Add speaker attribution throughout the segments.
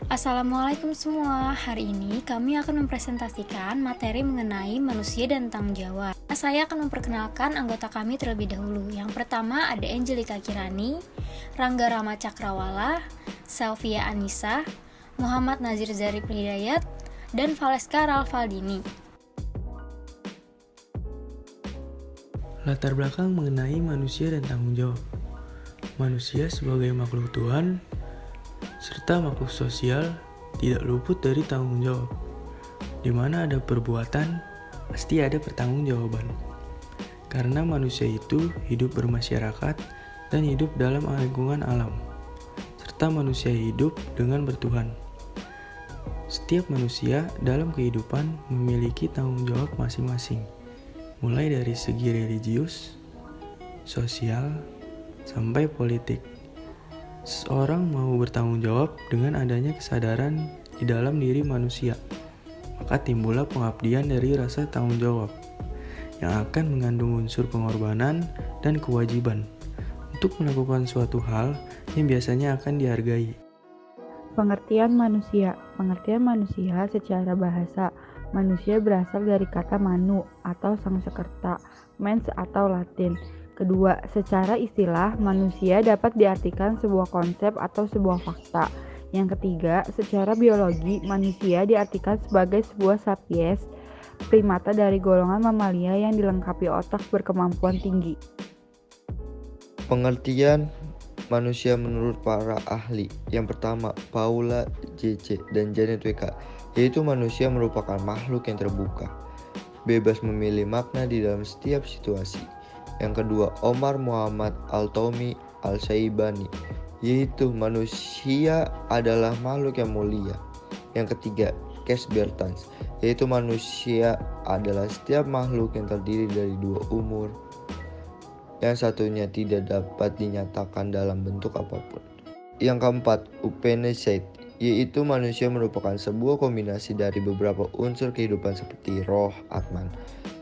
Speaker 1: Assalamualaikum semua, hari ini kami akan mempresentasikan materi mengenai manusia dan tanggung jawab. Saya akan memperkenalkan anggota kami terlebih dahulu. Yang pertama ada Angelika Kirani, Rangga Rama Cakrawala, Selvia Anissa, Muhammad Nazir Zarif Hidayat, dan Valeska Ralfaldini.
Speaker 2: Latar belakang mengenai manusia dan tanggung jawab. Manusia sebagai makhluk Tuhan serta makhluk sosial tidak luput dari tanggung jawab. Di mana ada perbuatan, pasti ada pertanggungjawaban. Karena manusia itu hidup bermasyarakat dan hidup dalam lingkungan alam, serta manusia hidup dengan bertuhan. Setiap manusia dalam kehidupan memiliki tanggung jawab masing-masing, mulai dari segi religius, sosial, sampai politik. Seseorang mau bertanggung jawab dengan adanya kesadaran di dalam diri manusia, maka timbullah pengabdian dari rasa tanggung jawab yang akan mengandung unsur pengorbanan dan kewajiban untuk melakukan suatu hal yang biasanya akan dihargai.
Speaker 3: Pengertian manusia. Pengertian manusia secara bahasa. Manusia berasal dari kata manu atau Sanskerta, mens atau Latin. Kedua, secara istilah, manusia dapat diartikan sebuah konsep atau sebuah fakta. Yang ketiga, secara biologi, manusia diartikan sebagai sebuah sapiens, primata dari golongan mamalia yang dilengkapi otak berkemampuan tinggi.
Speaker 4: Pengertian manusia menurut para ahli. Yang pertama, Paula J.C. dan Janet W.K., yaitu manusia merupakan makhluk yang terbuka, bebas memilih makna di dalam setiap situasi. Yang kedua, Omar Muhammad Al-Tomi Al-Syaibani, yaitu manusia adalah makhluk yang mulia. Yang ketiga, Kes Bertans, yaitu manusia adalah setiap makhluk yang terdiri dari dua umur, yang satunya tidak dapat dinyatakan dalam bentuk apapun. Yang keempat, Upanishad, yaitu manusia merupakan sebuah kombinasi dari beberapa unsur kehidupan seperti roh, atman,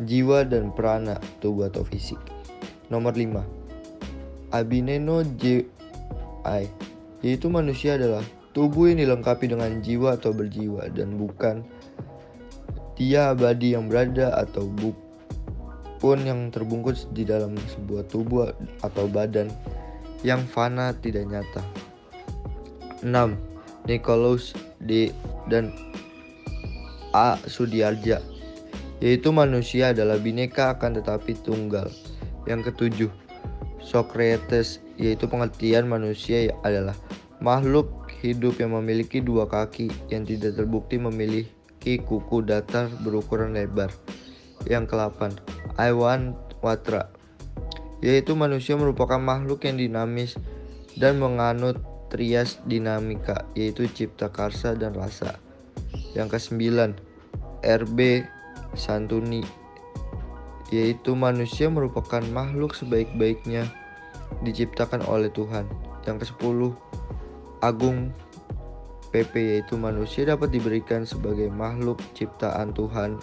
Speaker 4: jiwa, dan prana, tubuh atau fisik. Nomor 5, Abhineno J.I., yaitu manusia adalah tubuh yang dilengkapi dengan jiwa atau berjiwa dan bukan dia abadi yang berada atau pun yang terbungkus di dalam sebuah tubuh atau badan yang fana tidak nyata. 6. Nikolaus D. dan A. Sudiarja, yaitu manusia adalah bineka akan tetapi tunggal. Yang ketujuh, Socrates, yaitu pengertian manusia adalah makhluk hidup yang memiliki dua kaki yang tidak terbukti memiliki kuku datar berukuran lebar. Yang ke-8, Iwan Watra, yaitu manusia merupakan makhluk yang dinamis dan menganut trias dinamika, yaitu cipta karsa dan rasa. Yang ke-9, R.B. Santuni, yaitu manusia merupakan makhluk sebaik-baiknya diciptakan oleh Tuhan. Yang ke-10, Agung PP, yaitu manusia dapat diberikan sebagai makhluk ciptaan Tuhan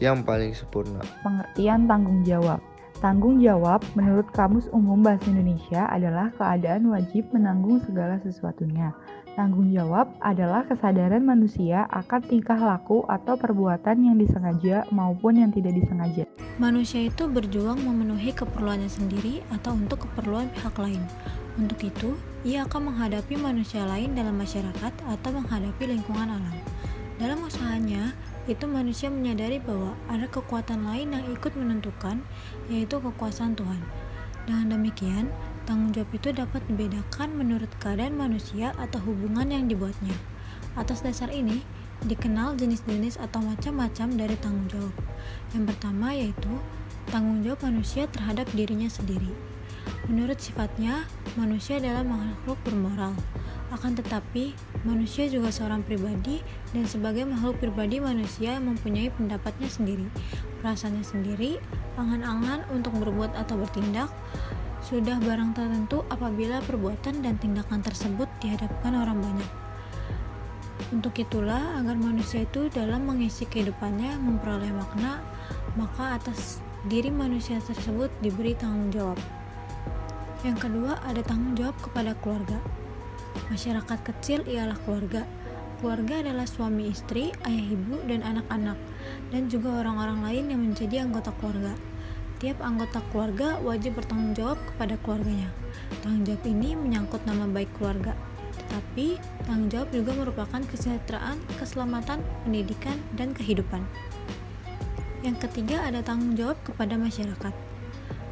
Speaker 4: yang paling sempurna.
Speaker 3: Pengertian tanggung jawab. Tanggung jawab menurut Kamus Umum Bahasa Indonesia adalah keadaan wajib menanggung segala sesuatunya. Tanggung jawab adalah kesadaran manusia akan tingkah laku atau perbuatan yang disengaja maupun yang tidak disengaja.
Speaker 1: Manusia itu berjuang memenuhi keperluannya sendiri atau untuk keperluan pihak lain. Untuk itu, ia akan menghadapi manusia lain dalam masyarakat atau menghadapi lingkungan alam. Dalam usahanya, itu manusia menyadari bahwa ada kekuatan lain yang ikut menentukan, yaitu kekuasaan Tuhan. Dengan demikian, tanggung jawab itu dapat dibedakan menurut keadaan manusia atau hubungan yang dibuatnya. Atas dasar ini, dikenal jenis-jenis atau macam-macam dari tanggung jawab. Yang pertama yaitu tanggung jawab manusia terhadap dirinya sendiri. Menurut sifatnya, manusia adalah makhluk bermoral. Akan tetapi, manusia juga seorang pribadi, dan sebagai makhluk pribadi manusia mempunyai pendapatnya sendiri, perasaannya sendiri, angan-angan untuk berbuat atau bertindak, sudah barang tertentu apabila perbuatan dan tindakan tersebut dihadapkan orang banyak. Untuk itulah, agar manusia itu dalam mengisi kehidupannya memperoleh makna, maka atas diri manusia tersebut diberi tanggung jawab. Yang kedua, ada tanggung jawab kepada keluarga. Masyarakat kecil ialah keluarga. keluarga adalah suami istri, ayah ibu, dan anak-anak, dan juga orang-orang lain yang menjadi anggota keluarga. Tiap anggota keluarga wajib bertanggung jawab kepada keluarganya. Tanggung jawab ini menyangkut nama baik keluarga, tetapi tanggung jawab juga merupakan kesejahteraan, keselamatan, pendidikan, dan kehidupan. Yang ketiga ada tanggung jawab kepada masyarakat.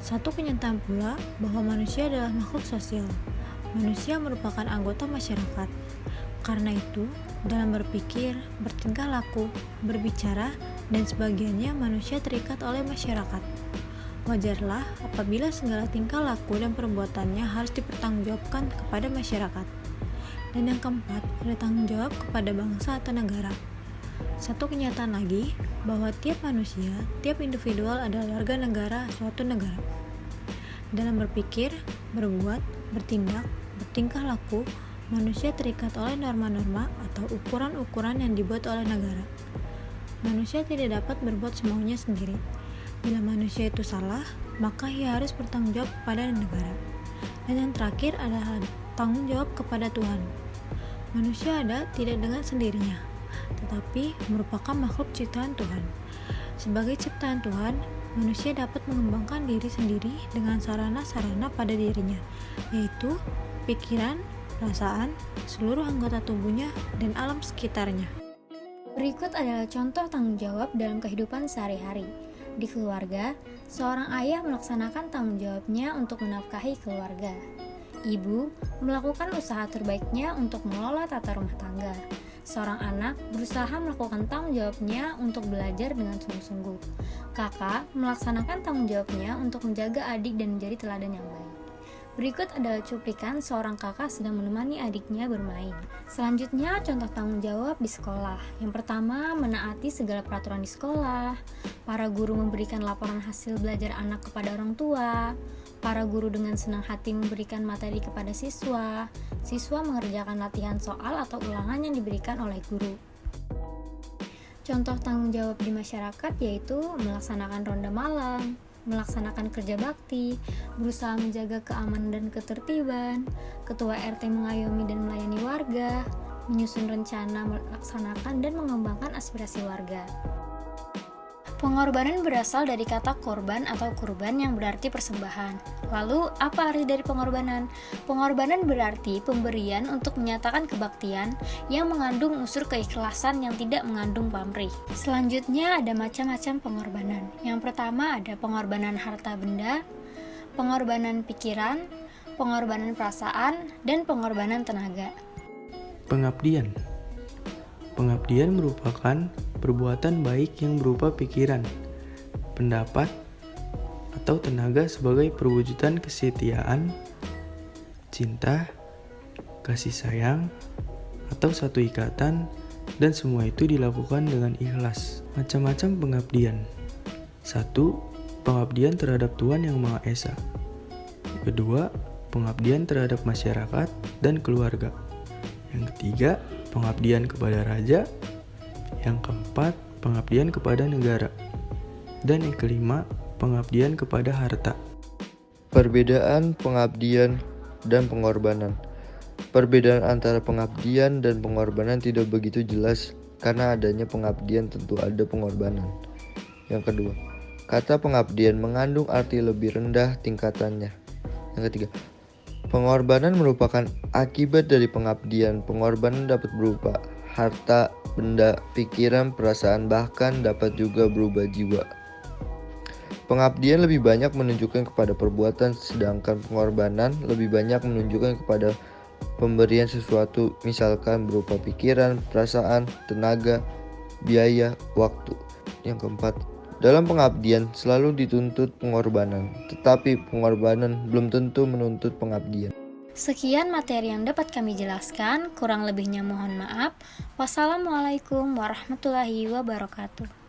Speaker 1: Satu kenyataan pula bahwa manusia adalah makhluk sosial. Manusia merupakan anggota masyarakat. Karena itu, dalam berpikir, bertingkah laku, berbicara, dan sebagainya manusia terikat oleh masyarakat. Wajarlah apabila segala tingkah laku dan perbuatannya harus dipertanggungjawabkan kepada masyarakat. Dan yang keempat, ada tanggung jawab kepada bangsa atau negara. Satu kenyataan lagi, bahwa tiap manusia, tiap individual adalah warga negara suatu negara. Dalam berpikir, berbuat, bertindak, bertingkah laku, manusia terikat oleh norma-norma atau ukuran-ukuran yang dibuat oleh negara. Manusia tidak dapat berbuat semaunya sendiri. Bila manusia itu salah, maka ia harus bertanggung jawab kepada negara. Dan yang terakhir adalah tanggung jawab kepada Tuhan. Manusia ada tidak dengan sendirinya, tetapi merupakan makhluk ciptaan Tuhan. Sebagai ciptaan Tuhan, manusia dapat mengembangkan diri sendiri dengan sarana-sarana pada dirinya, yaitu pikiran, perasaan, seluruh anggota tubuhnya, dan alam sekitarnya.
Speaker 5: Berikut adalah contoh tanggung jawab dalam kehidupan sehari-hari. Di keluarga, seorang ayah melaksanakan tanggung jawabnya untuk menafkahi keluarga. Ibu melakukan usaha terbaiknya untuk mengelola tata rumah tangga. Seorang anak berusaha melakukan tanggung jawabnya untuk belajar dengan sungguh-sungguh. Kakak melaksanakan tanggung jawabnya untuk menjaga adik dan menjadi teladan yang baik. Berikut adalah cuplikan seorang kakak sedang menemani adiknya bermain. Selanjutnya, contoh tanggung jawab di sekolah. Yang pertama, menaati segala peraturan di sekolah. Para guru memberikan laporan hasil belajar anak kepada orang tua. Para guru dengan senang hati memberikan materi kepada siswa. Siswa mengerjakan latihan soal atau ulangan yang diberikan oleh guru. Contoh tanggung jawab di masyarakat yaitu melaksanakan ronda malam, melaksanakan kerja bakti, berusaha menjaga keamanan dan ketertiban, ketua RT mengayomi dan melayani warga, menyusun rencana, melaksanakan dan mengembangkan aspirasi warga. Pengorbanan berasal dari kata korban atau kurban yang berarti persembahan. Lalu, apa arti dari pengorbanan? Pengorbanan berarti pemberian untuk menyatakan kebaktian yang mengandung unsur keikhlasan yang tidak mengandung pamrih. Selanjutnya ada macam-macam pengorbanan. Yang pertama ada pengorbanan harta benda, pengorbanan pikiran, pengorbanan perasaan, dan pengorbanan tenaga.
Speaker 2: Pengabdian. Pengabdian merupakan perbuatan baik yang berupa pikiran, pendapat, atau tenaga sebagai perwujudan kesetiaan, cinta, kasih sayang, atau satu ikatan, dan semua itu dilakukan dengan ikhlas. Macam-macam pengabdian. 1. Pengabdian terhadap Tuhan Yang Maha Esa. 2. Pengabdian terhadap masyarakat dan keluarga. Yang ketiga, pengabdian kepada raja. Yang keempat, pengabdian kepada negara. Dan yang kelima, pengabdian kepada harta.
Speaker 4: Perbedaan pengabdian dan pengorbanan. Perbedaan antara pengabdian dan pengorbanan tidak begitu jelas karena adanya pengabdian tentu ada pengorbanan. Yang kedua, kata pengabdian mengandung arti lebih rendah tingkatannya. Yang ketiga, pengorbanan merupakan akibat dari pengabdian. Pengorbanan dapat berupa harta, benda, pikiran, perasaan, bahkan dapat juga berubah jiwa. Pengabdian lebih banyak menunjukkan kepada perbuatan, sedangkan pengorbanan lebih banyak menunjukkan kepada pemberian sesuatu, misalkan berupa pikiran, perasaan, tenaga, biaya, waktu. Yang keempat, dalam pengabdian selalu dituntut pengorbanan, tetapi pengorbanan belum tentu menuntut pengabdian.
Speaker 5: Sekian materi yang dapat kami jelaskan, kurang lebihnya mohon maaf. Wassalamualaikum warahmatullahi wabarakatuh.